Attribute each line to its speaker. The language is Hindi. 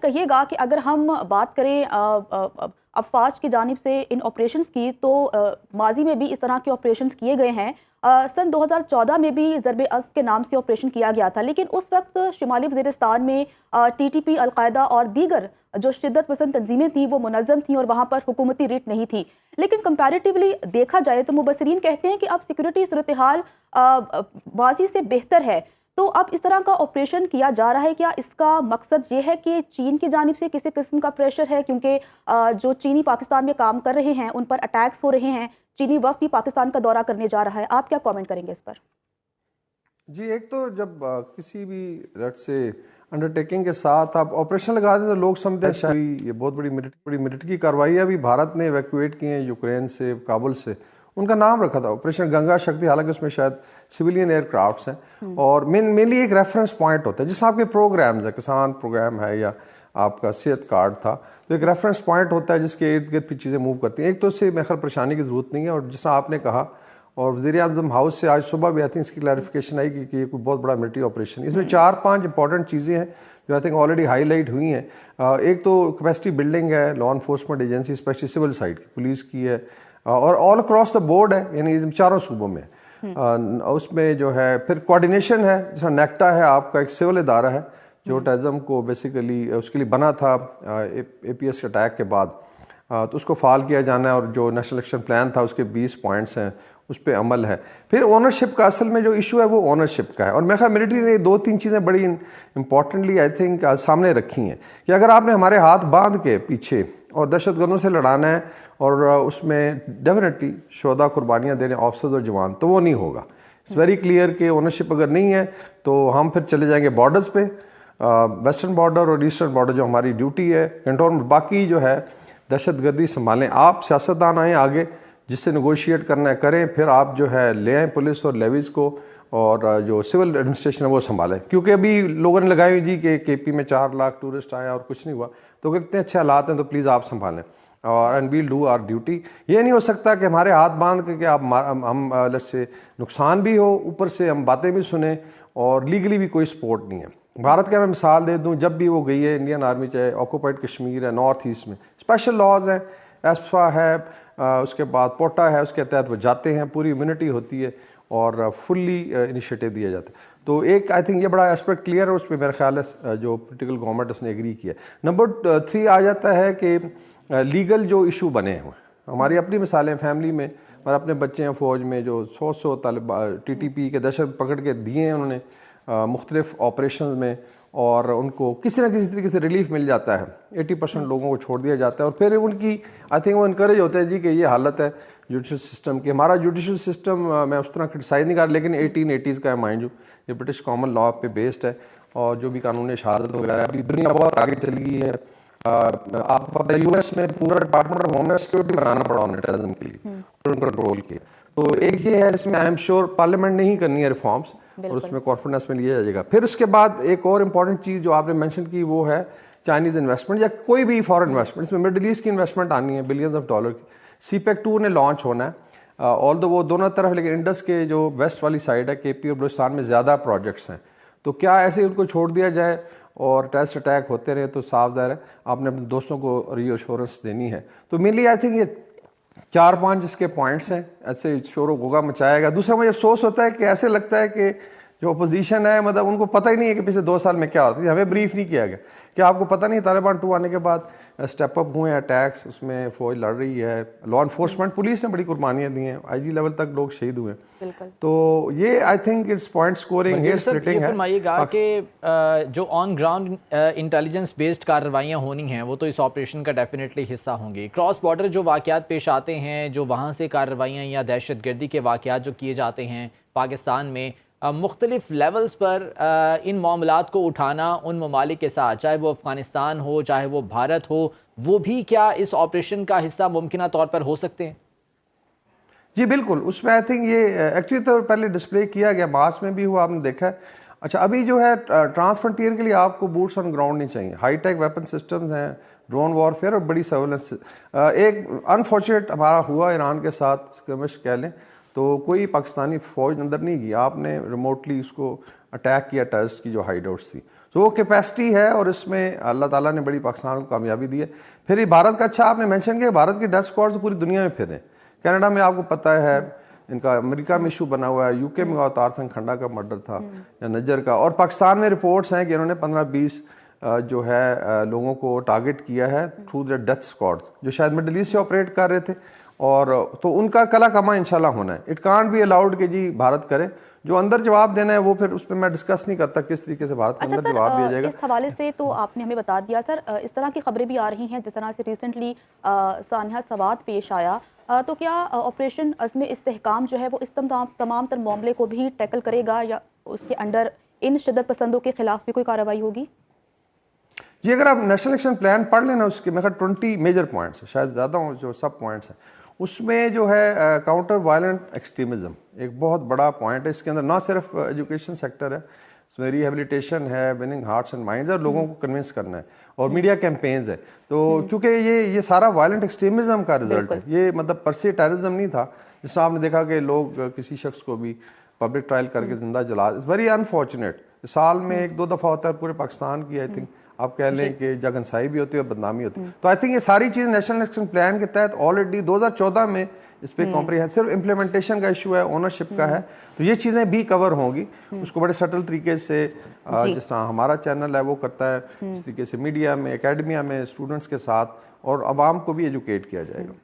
Speaker 1: कहिएगा कि अगर हम बात करें अफवाज की जानिब से इन ऑपरेशंस की, तो माजी में भी इस तरह के ऑपरेशंस किए गए हैं। सन 2014 में भी ज़रब-ए-अज़्ब के नाम से ऑपरेशन किया गया था, लेकिन उस वक्त शिमाली वज़ीरिस्तान में टीटीपी, अलकायदा और दीगर जो शिद्दत पसंद तंजीमें थी वो मुनज़्ज़म थी और वहाँ पर हुकूमती रिट नहीं थी। लेकिन कंपैरेटिवली देखा जाए तो मुबसरीन कहते हैं कि अब सिक्योरिटी सूरत हाल माजी से बेहतर है। तो अब इस तरह का ऑपरेशन किया जा रहा है, क्या इसका मकसद ये है कि चीन की जानिब से किसी किस्म का प्रेशर है, क्योंकि जो चीनी पाकिस्तान में काम कर रहे हैं उन पर अटैक्स हो रहे हैं, चीनी वफ़द भी पाकिस्तान का दौरा करने जा रहा है, आप क्या कमेंट करेंगे इस पर?
Speaker 2: जी, एक तो जब किसी भी रट से अंडरटेकिंग के साथ आप ऑपरेशन लगा दें तो लोग समझते हैं शायद ये बहुत बड़ी मिलिट्री कार्रवाई है। अभी भारत ने इवैक्यूएट किए हैं यूक्रेन से, काबुल से, उनका नाम रखा था ऑपरेशन गंगा शक्ति, हालांकि उसमें शायद सिविलियन एयरक्राफ्ट्स हैं और मेनली एक रेफरेंस पॉइंट होता है। जिस आपके प्रोग्राम्स है, किसान प्रोग्राम है या आपका सेहत कार्ड था, तो एक रेफरेंस पॉइंट होता है जिसके इर्द गिर्द भी चीज़ें मूव करती हैं। एक तो इससे मेरे ख्याल परेशानी की ज़रूरत नहीं है, और जिस आपने कहा और वज़ीर-ए-आज़म हाउस से आज सुबह भी आई थिंक इसकी क्लैरिफिकेशन आई कि ये कोई बहुत बड़ा मिलिट्री ऑपरेशन, इसमें 4-5 इंपॉर्टेंट चीज़ें हैं जो आई थिंक ऑलरेडी हाईलाइट हुई हैं। एक तो कैपेसिटी बिल्डिंग है, law enforcement agency specially civil side की, पुलिस की है और ऑल अक्रॉस द बोर्ड है, यानी चारों सूबों में। उसमें जो है फिर कोऑर्डिनेशन है, जैसा नेक्टा है आपका एक सिविल इदारा है जो टेररिज्म को बेसिकली उसके लिए बना था APS के अटैक के बाद, तो उसको फाल किया जाना है और जो नेशनल एक्शन प्लान था उसके 20 पॉइंट्स हैं, उस पर अमल है। फिर ओनरशिप का असल में जो इशू है वो ओनरशिप का है, और मेरे ख्याल मिलिट्री ने 2-3 चीज़ें बड़ी इंपॉर्टेंटली आई थिंक सामने रखी हैं कि अगर आपने हमारे हाथ बांध के पीछे और दहशतगर्दों से लड़ाना है और उसमें डेफिनेटली शोदा कुर्बानियाँ देने ऑफिसर्स और जवान, तो वो नहीं होगा। इट्स वेरी क्लियर कि ओनरशिप अगर नहीं है तो हम फिर चले जाएंगे बॉर्डर्स पे, वेस्टर्न बॉर्डर और ईस्टर्न बॉर्डर जो हमारी ड्यूटी है कंट्रोल, बाकी जो है दहशतगर्दी संभालें। आप सियासतदान आएँ आगे, जिससे नेगोशिएट करना है करें, फिर आप जो है ले आएँ पुलिस और लेवीज़ को, और जो सिविल एडमिनिस्ट्रेशन है वो संभालें। क्योंकि अभी लोगों ने लगाई हुई जी कि KP में 4 लाख टूरिस्ट आए और कुछ नहीं हुआ, तो अगर इतने अच्छे हालात हैं तो प्लीज़ आप संभालें और and we'll do our duty. ये नहीं हो सकता कि हमारे हाथ बांध के आप हम लेट्स से नुकसान भी हो, ऊपर से हम बातें भी सुने और लीगली भी कोई सपोर्ट नहीं है। भारत का मैं मिसाल दे दूं, जब भी वो गई है इंडियन आर्मी, चाहे ऑक्यूपाइड कश्मीर है, नॉर्थ ईस्ट में स्पेशल लॉज हैं, एस्फा है, उसके बाद पोटा है, उसके तहत वो जाते हैं, पूरी इम्यूनिटी होती है और फुल्ली इनिशिएटिव दिया जाता है। तो एक आई थिंक ये बड़ा एस्पेक्ट क्लियर है, उस पर मेरा ख्याल है जो पोलिटिकल गवर्नमेंट उसने एग्री किया। नंबर 3 आ जाता है कि लीगल जो इशू बने हुए, हमारी अपनी मिसालें फैमिली में, और अपने बच्चे हैं फ़ौज में जो 100 तालिबा TTP के दहशत पकड़ के दिए हैं उन्होंने मुख्तलिफ ऑपरेशन में, और उनको किसी न किसी तरीके से रिलीफ मिल जाता है। 80% लोगों को छोड़ दिया जाता है और फिर उनकी आई थिंक वो इनकरेज होते हैं जी कि ये हालत है जुडिशल सिस्टम की। हमारा जुडिशल सिस्टम मैं उस तरह क्रिटिसाइज नहीं कर रहा, लेकिन 1880s का है माइंड यू, ये ब्रिटिश कॉमन लॉ पे बेस्ड है, और जो भी कानून शहादत वगैरह, अभी दुनिया बहुत आगे चली गई है। आपको पता है US में पूरा डिपार्टमेंट ऑफ होमलैंड सिक्योरिटी बनाना पड़ा उन्हें टेररिज्म के लिए, कंट्रोल किया। तो एक ये है, इसमें आई एम श्योर पार्लियामेंट ने ही करनी है रिफॉर्म्स, और उसमें कॉन्फिडेंस में लिया जाएगा। फिर उसके बाद एक और इम्पॉर्टेंट चीज़ जो आपने मेंशन की वो है चाइनीज़ इन्वेस्टमेंट या कोई भी फॉरेन इन्वेस्टमेंट। इसमें मिडिल ईस्ट की इन्वेस्टमेंट आनी है बिलियंस ऑफ डॉलर की। CPEC 2 ने लॉन्च होना है, ऑल दो वो दोनों तरफ, लेकिन इंडस के जो वेस्ट वाली साइड है KP और बलूचिस्तान में ज़्यादा प्रोजेक्ट्स हैं। तो क्या ऐसे उनको छोड़ दिया जाए और टेररिस्ट अटैक होते रहे? तो साफ ज़ाहिर है आपने अपने दोस्तों को रीअश्योरेंस देनी है। तो मेनली आई थिंक ये 4-5 इसके पॉइंट्स हैं, ऐसे शोर गोगा मचाएगा। दूसरा मुझे अफसोस होता है कि ऐसे लगता है कि जो अपोजिशन है, मतलब उनको पता ही नहीं है कि पिछले 2 साल में क्या होता है। हमें ब्रीफ नहीं किया गया। क्या आपको पता नहीं तालिबान 2 आने के बाद स्टेप अप हुए हैं अटैक्स, उसमें फौज लड़ रही है, लॉ इन्फोर्समेंट पुलिस ने बड़ी कुर्बानियां दी हैं, IG लेवल तक लोग शहीद हुए। तो ये I think it's point scoring, hair splitting है।
Speaker 3: फरमाइएगा कि जो ऑन ग्राउंड इंटेलिजेंस बेस्ड कार्रवाइयाँ होनी हैं वो तो इस ऑपरेशन का डेफिनेटली हिस्सा होंगी। क्रॉस बॉर्डर जो वाक़यात पेश आते हैं, जो वहाँ से कार्रवाइयाँ या दहशत गर्दी के वाक़यात जो किए जाते हैं पाकिस्तान में, मुख्तलिफ लेवल्स पर इन मामलात को उठाना उन ममालिक के साथ, चाहे वो अफ़गानिस्तान हो चाहे वो भारत हो, वो भी क्या इस ऑपरेशन का हिस्सा मुमकिन तौर पर हो सकते हैं?
Speaker 2: जी बिल्कुल, उसमें आई थिंक ये एक्चुअली तो पहले डिस्प्ले किया गया, मार्च में भी हुआ, आपने देखा है। अच्छा, अभी जो है ट्रांसफ्रंटियर के लिए आपको बूट्स ऑन ग्राउंड नहीं चाहिए, हाईटेक वेपन सिस्टम्स हैं, ड्रोन वॉरफेयर और बड़ी सर्वेलेंस। एक अनफॉर्चुनेट हमारा हुआ ईरान के साथ स्क्रमिश कह लें, तो कोई पाकिस्तानी फौज अंदर नहीं गई, आपने रिमोटली उसको अटैक किया टेररिस्ट की जो हाइड आउट्स थी। तो वो कैपेसिटी है और इसमें अल्लाह ताला ने बड़ी पाकिस्तान को कामयाबी दी है। फिर ये भारत का, अच्छा आपने मेंशन किया, भारत के डेथ स्क्वाड तो पूरी दुनिया में फिर हैं। कनाडा में आपको पता है, इनका अमेरिका में इशू बना हुआ है, यूके में अवतार सिंह खंडा का मर्डर था या नजर का, और पाकिस्तान में रिपोर्ट्स हैं कि इन्होंने 15-20 जो है लोगों को टारगेट किया है थ्रू द डेथ स्क्वाड, जो शायद मिडल ईस्ट से ऑपरेट कर रहे थे। और तो उनका कला कमा इंशाल्लाह होना है। इट कांट बी अलाउड कि जी भारत करे, जो अंदर जवाब देना है वो फिर उस पर मैं डिस्कस नहीं करता किस तरीके से भारत के
Speaker 1: अच्छा
Speaker 2: अंदर
Speaker 1: सर,
Speaker 2: जवाब दिया जाएगा।
Speaker 1: इस हवाले से तो आपने हमें बता दिया सर, इस तरह की खबरें भी आ रही हैं जिस तरह से रिसेंटली सानिया सवाद पेश आया, तो क्या ऑपरेशन अज़्म इस्तेहकाम जो है वो इस तमाम तर मामले को भी टैकल करेगा या उसके अंडर इन शिद्दत पसंदों के खिलाफ भी कोई कार्रवाई होगी?
Speaker 2: जी, अगर आप नेशनल एक्शन प्लान पढ़ लेना, उसके मैं 20 मेजर पॉइंट्स हैं, शायद ज़्यादा हो जो सब पॉइंट्स हैं, उसमें जो है काउंटर वायलेंट एक्सट्रीमिज़म एक बहुत बड़ा पॉइंट है। इसके अंदर ना सिर्फ एजुकेशन सेक्टर है, इसमें रिहेबिलिटेशन है, विनिंग हार्ट्स एंड माइंड्स और लोगों को कन्विंस करना है, और मीडिया कैंपेन्स है। तो क्योंकि ये सारा वायलेंट एक्सट्रीमिज़म का रिजल्ट है, ये मतलब परसे टेररिज्म नहीं था। जिससे आपने देखा कि लोग किसी शख्स को भी पब्लिक ट्रायल करके जिंदा जला, इट्स वेरी अनफॉर्चुनेट। साल में 1-2 दफ़ा होता है पूरे पाकिस्तान की, आई थिंक आप कह लें कि जगनसाई भी होती है और बदनामी होती है। तो आई थिंक ये सारी चीज़ नेशनल एक्शन प्लान के तहत ऑलरेडी 2014 में इस पर कॉम्प्रिहेंसिव इम्प्लीमेंटेशन का इशू है, ओनरशिप का है, तो ये चीज़ें भी कवर होंगी। उसको बड़े सटल तरीके से जिस तरह हमारा चैनल है वो करता है, इस तरीके से मीडिया में, एकेडमिया में, स्टूडेंट्स के साथ और आवाम को भी एजुकेट किया जाएगा।